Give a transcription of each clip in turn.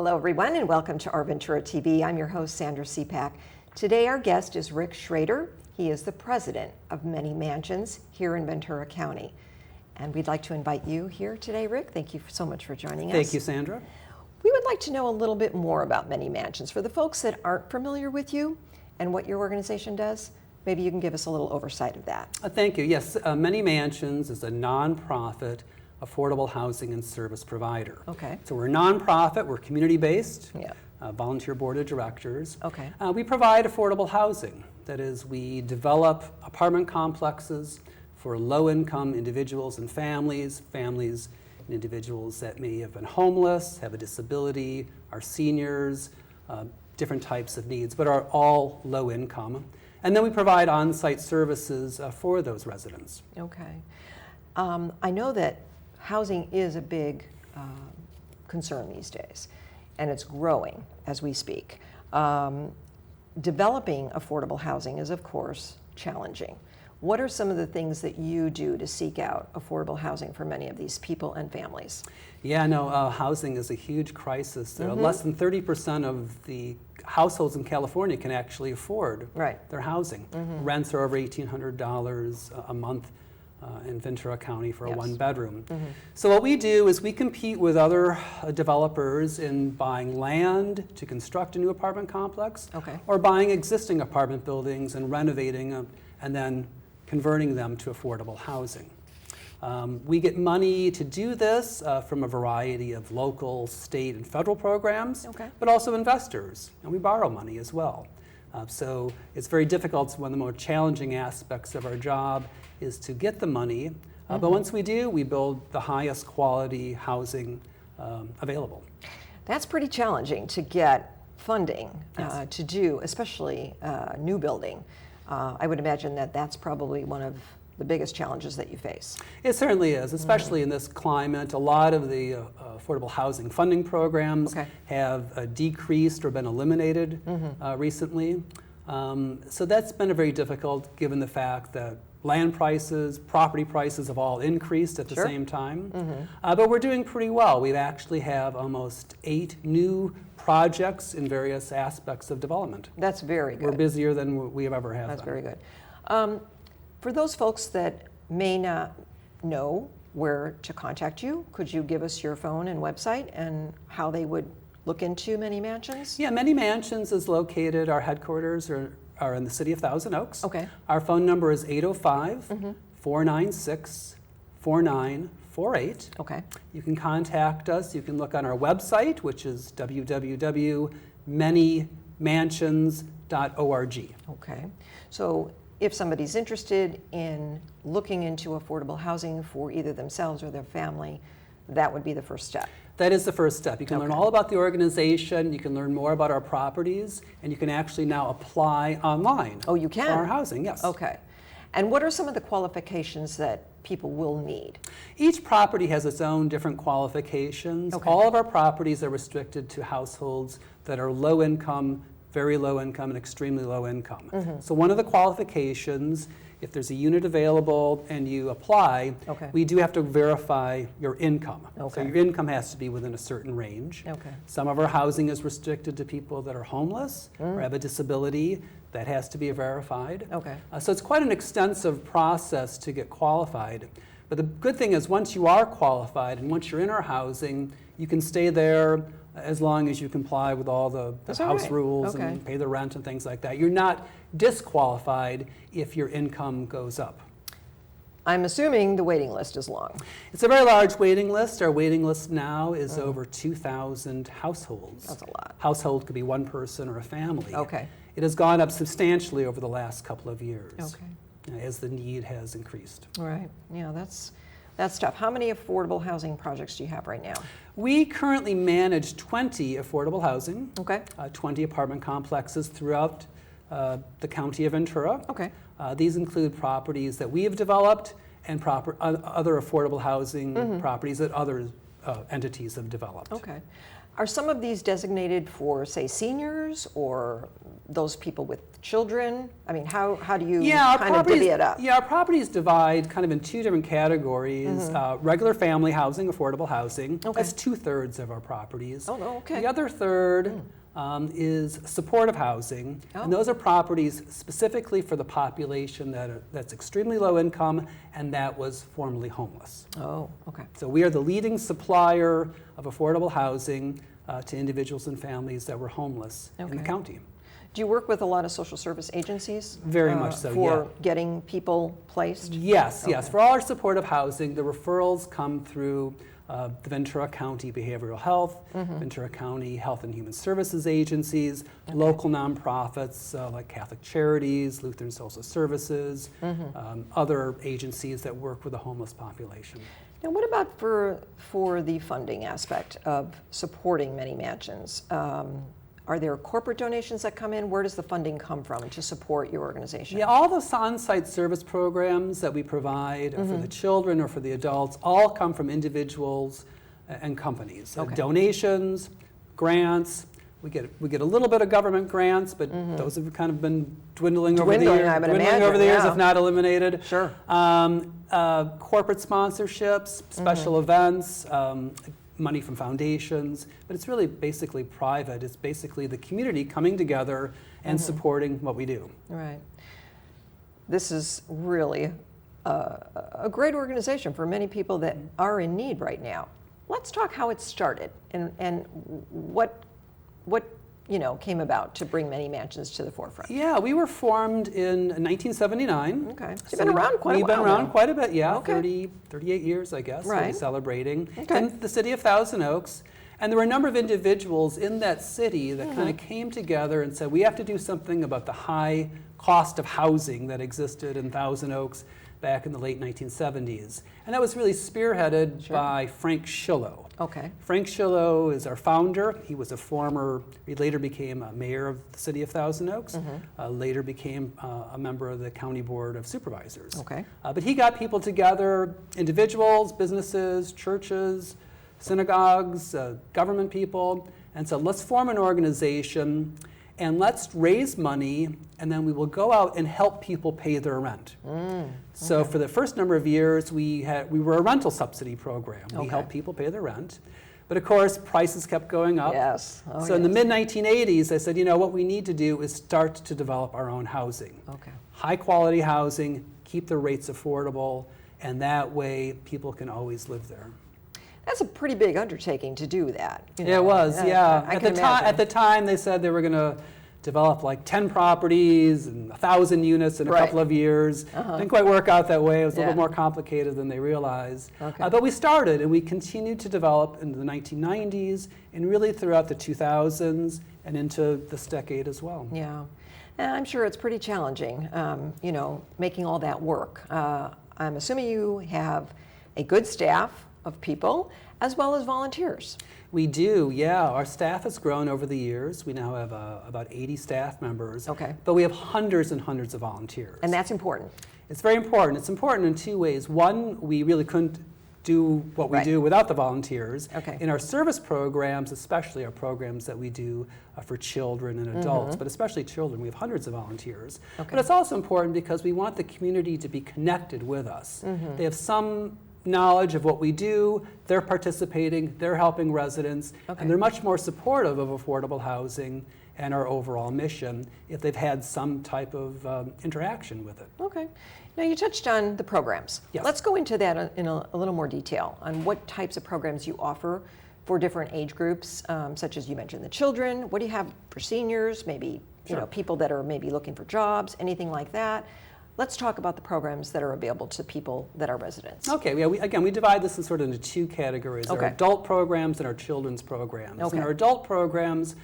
Hello everyone and welcome to OurVentura TV. I'm your host Sandra Siepak. Today our guest is Rick Schroeder. He is the president of Many Mansions here in Ventura County. And we'd like to invite you here today, Rick. Thank you so much for joining us. Thank you, Sandra. We would like to know a little bit more about Many Mansions. For the folks that aren't familiar with you and what your organization does, maybe you can give us a little oversight of that. Thank you. Yes, Many Mansions is a nonprofit affordable housing and service provider. Okay. So we're a nonprofit, we're community-based, Yeah. Volunteer board of directors. Okay. We provide affordable housing. That is, we develop apartment complexes for low-income individuals and families and individuals that may have been homeless, have a disability, are seniors, different types of needs, but are all low income. And then we provide on-site services for those residents. Okay. I know that housing is a big concern these days, and it's growing as we speak. Developing affordable housing is, of course, challenging. What are some of the things that you do to seek out affordable housing for many of these people and families? Yeah, no, housing is a huge crisis. Less than 30% of the households in California can actually afford their housing. Rents are over $1,800 a month in Ventura County for a one-bedroom. So what we do is we compete with other developers in buying land to construct a new apartment complex, or buying existing apartment buildings and renovating them and then converting them to affordable housing. We get money to do this from a variety of local, state, and federal programs, but also investors, and we borrow money as well. So it's very difficult. It's one of the more challenging aspects of our job is to get the money, but once we do, we build the highest quality housing available. That's pretty challenging to get funding to do, especially new building. I would imagine that that's probably one of the biggest challenges that you face. It certainly is, especially in this climate. A lot of the affordable housing funding programs have decreased or been eliminated recently. So that's been very difficult given the fact that land prices, property prices have all increased at the same time. But we're doing pretty well. We actually have almost 8 new projects in various aspects of development. That's very good. We're busier than we have ever had. That's very good. For those folks that may not know where to contact you, could you give us your phone and website and how they would look into Many Mansions? Yeah, Many Mansions is located, our headquarters are in the city of Thousand Oaks. Okay. Our phone number is 805-496-4948. Okay. You can contact us. You can look on our website, which is www.manymansions.org. Okay. So if somebody's interested in looking into affordable housing for either themselves or their family, that would be the first step. That is the first step. You can learn all about the organization, you can learn more about our properties, and you can actually now apply online. Oh, you can? For our housing, yes. Okay. And what are some of the qualifications that people will need? Each property has its own different qualifications. All of our properties are restricted to households that are low income, very low income, and extremely low income. So one of the qualifications, if there's a unit available and you apply, we do have to verify your income. So your income has to be within a certain range. Some of our housing is restricted to people that are homeless or have a disability. That has to be verified. So it's quite an extensive process to get qualified. But the good thing is once you are qualified and once you're in our housing, you can stay there as long as you comply with all the house rules and pay the rent and things like that. You're not disqualified if your income goes up. I'm assuming the waiting list is long. It's a very large waiting list. Our waiting list now is over 2,000 households. That's a lot. Household could be one person or a family. It has gone up substantially over the last couple of years as the need has increased. Right. Yeah, that's tough. How many affordable housing projects do you have right now? We currently manage 20 affordable housing, 20 apartment complexes throughout the county of Ventura. These include properties that we have developed and other affordable housing properties that other entities have developed. Are some of these designated for, say, seniors or those people with children? I mean, how do you kind of divvy it up? Yeah, our properties divide kind of in two different categories. Regular family housing, affordable housing. Okay. That's 2/3 of our properties. Oh, okay. The other third is supportive housing. Oh. And those are properties specifically for the population that's extremely low income and that was formerly homeless. Oh, okay. So we are the leading supplier of affordable housing to individuals and families that were homeless in the county. Do you work with a lot of social service agencies? Very much so, for getting people placed? Yes, yes. For all our supportive housing, the referrals come through the Ventura County Behavioral Health, Ventura County Health and Human Services agencies, local nonprofits like Catholic Charities, Lutheran Social Services, other agencies that work with the homeless population. Now, what about for the funding aspect of supporting many mansions? Are there corporate donations that come in? Where does the funding come from to support your organization? Yeah, all those on-site service programs that we provide for the children or for the adults all come from individuals and companies. Donations, grants. We get a little bit of government grants, but those have kind of been dwindling over the years, if not eliminated. Sure. Corporate sponsorships, special events, money from foundations, but it's really basically private. It's basically the community coming together and supporting what we do. Right. This is really a great organization for many people that are in need right now. Let's talk how it started and what came about to bring Many Mansions to the forefront. Yeah, we were formed in 1979. Okay. So you've been around quite a while. We've been around now. quite a bit, yeah. 38 years, I guess. Right. We'll be celebrating. Okay. In the city of Thousand Oaks. And there were a number of individuals in that city that kind of came together and said, we have to do something about the high cost of housing that existed in Thousand Oaks back in the late 1970s. And that was really spearheaded by Frank Schillo. Okay. Frank Schillo is our founder. He later became a mayor of the city of Thousand Oaks, later became a member of the county board of supervisors. Okay. But he got people together, individuals, businesses, churches, synagogues, government people, and said, let's form an organization and let's raise money and then we will go out and help people pay their rent. So for the first number of years, we were a rental subsidy program. We helped people pay their rent. But of course, prices kept going up. Yes. So in the mid-1980s, I said, what we need to do is start to develop our own housing. Okay. High quality housing, keep the rates affordable, and that way people can always live there. That's a pretty big undertaking to do that. It was, yeah. At the time, they said they were going to develop like 10 properties and 1,000 units in a couple of years. Didn't quite work out that way. It was a little more complicated than they realized. But we started and we continued to develop into the 1990s and really throughout the 2000s and into this decade as well. Yeah. And I'm sure it's pretty challenging, making all that work. I'm assuming you have a good staff of people as well as volunteers. We do, yeah. Our staff has grown over the years. We now have about 80 staff members. Okay. But we have hundreds and hundreds of volunteers. And that's important. It's very important. It's important in two ways. One, we really couldn't do what we do without the volunteers. Okay. In our service programs, especially our programs that we do for children and adults, but especially children, we have hundreds of volunteers. But it's also important because we want the community to be connected with us. They have some knowledge of what we do, they're participating, they're helping residents, and they're much more supportive of affordable housing and our overall mission if they've had some type of interaction with it. Okay. Now you touched on the programs. Yes. Let's go into that in a little more detail on what types of programs you offer for different age groups, such as you mentioned the children. What do you have for seniors, maybe people that are maybe looking for jobs, anything like that? Let's talk about the programs that are available to people that are residents. Okay, yeah, we divide this into two categories, our adult programs and our children's programs. And our adult programs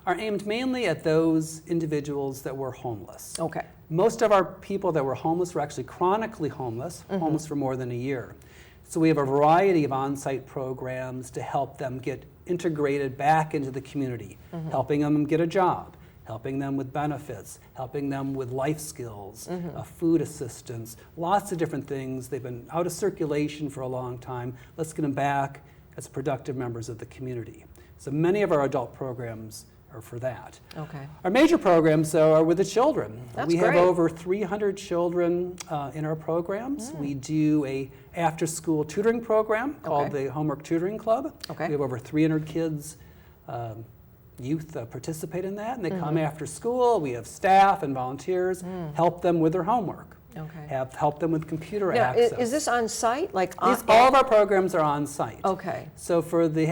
are aimed mainly at those individuals that were homeless. Okay. Most of our people that were homeless were actually chronically homeless, homeless for more than a year. So we have a variety of on-site programs to help them get integrated back into the community, helping them get a job, helping them with benefits, helping them with life skills, food assistance, lots of different things. They've been out of circulation for a long time. Let's get them back as productive members of the community. So many of our adult programs are for that. Okay. Our major programs, though, are with the children. That's we have great. over 300 children in our programs. We do a after-school tutoring program called the Homework Tutoring Club. Okay. We have over 300 kids, youth participate in that, and they come after school. We have staff and volunteers help them with their homework. Okay. Help them with computer Now, access. is this on site? Like all of our programs are on site. Okay. So for the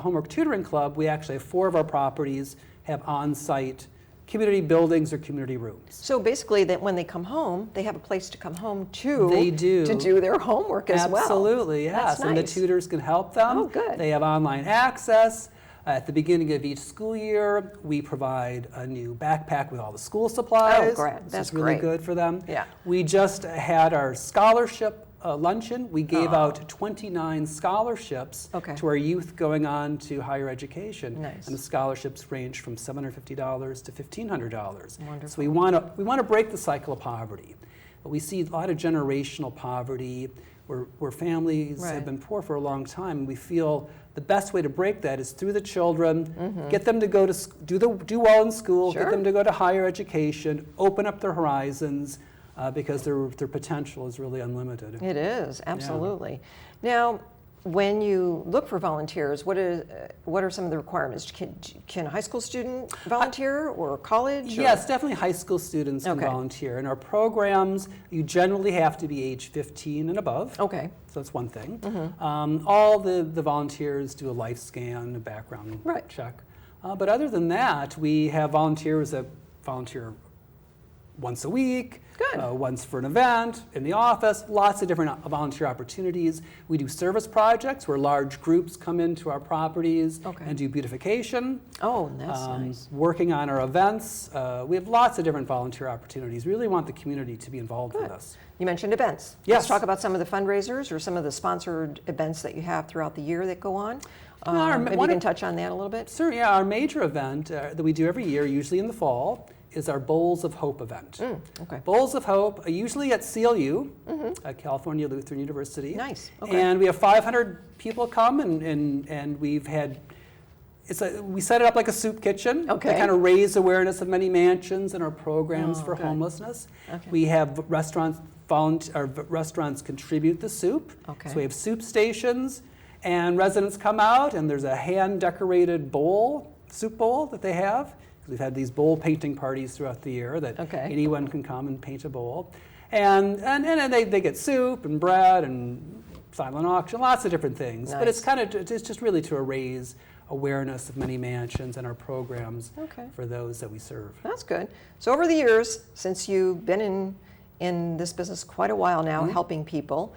Homework Tutoring Club, we actually have 4 of our properties have on-site community buildings or community rooms. So basically, that when they come home, they have a place to come home to. They do. To do their homework as well. Absolutely, yes. That's And the nice. tutors can help them. Oh, good. They have online access. At the beginning of each school year, we provide a new backpack with all the school supplies. Oh, great. That's It's really great. good for them. Yeah. We just had our scholarship luncheon. We gave out 29 scholarships to our youth going on to higher education. Nice. And the scholarships range from $750 to $1,500. Wonderful. So we want to break the cycle of poverty. But we see a lot of generational poverty where families have been poor for a long time. And we feel the best way to break that is through the children, get them to go to do well in school, get them to go to higher education, open up their horizons, because their potential is really unlimited. It is, absolutely. Now, when you look for volunteers, what are some of the requirements? Can a high school student volunteer or college? Yes, definitely high school students can volunteer. In our programs, you generally have to be age 15 and above. Okay. So that's one thing. All the volunteers do a life scan, a background check. But other than that, we have volunteers that volunteer once a week, once for an event, in the office, lots of different volunteer opportunities. We do service projects where large groups come into our properties and do beautification. Oh, that's nice. Working on our events. We have lots of different volunteer opportunities. We really want the community to be involved with us. You mentioned events. Yes. Let's talk about some of the fundraisers or some of the sponsored events that you have throughout the year that go on. Maybe you can touch on that a little bit. Sure, yeah. Our major event that we do every year, usually in the fall, is our Bowls of Hope event. Bowls of Hope, usually at CLU, California Lutheran University. Nice. And we have 500 people come, and we've had, we set it up like a soup kitchen to kind of raise awareness of many mansions and our programs for homelessness. We have restaurants contribute the soup. So we have soup stations, and residents come out, and there's a hand-decorated bowl, soup bowl that they have. We've had these bowl painting parties throughout the year that anyone can come and paint a bowl. And they get soup and bread and silent auction, lots of different things. But it's it's just really to raise awareness of many mansions and our programs for those that we serve. That's good. So over the years, since you've been in this business quite a while now, helping people,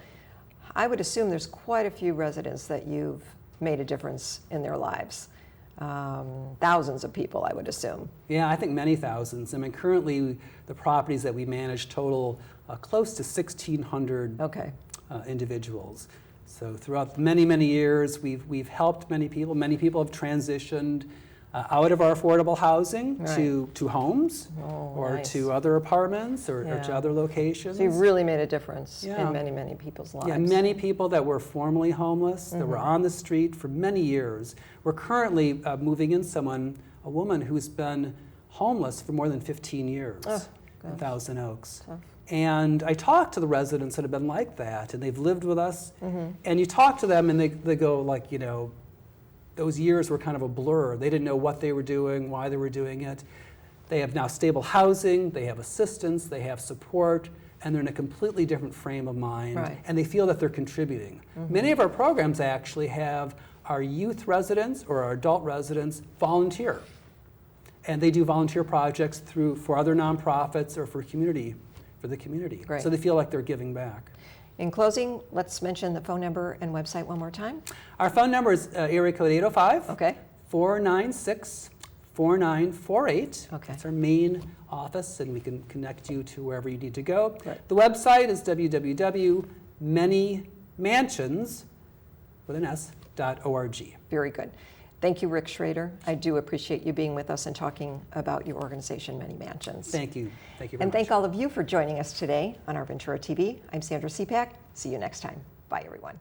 I would assume there's quite a few residents that you've made a difference in their lives. Thousands of people, I would assume. Yeah, I think many thousands. I mean, currently the properties that we manage total close to 1,600 individuals. So throughout many, many years, we've helped many people. Many people have transitioned out of our affordable housing to homes to other apartments or to other locations. So you've really made a difference in many, many people's lives. Yeah, many people that were formerly homeless, that were on the street for many years. We're currently moving in a woman who's been homeless for more than 15 years in Thousand Oaks. And I talk to the residents that have been like that, and they've lived with us. And you talk to them, and they go like, those years were kind of a blur. They didn't know what they were doing, why they were doing it. They have now stable housing, they have assistance, they have support, and they're in a completely different frame of mind, and they feel that they're contributing. Many of our programs actually have our youth residents or our adult residents volunteer. And they do volunteer projects for other nonprofits or for the community. So they feel like they're giving back. In closing, let's mention the phone number and website one more time. Our phone number is area code 805-496-4948. That's our main office, and we can connect you to wherever you need to go. The website is www.manymansions.org. Very good. Thank you, Rick Schroeder. I do appreciate you being with us and talking about your organization, Many Mansions. Thank you. Thank you very much. And thank all of you for joining us today on Our Ventura TV. I'm Sandra Siepak. See you next time. Bye, everyone.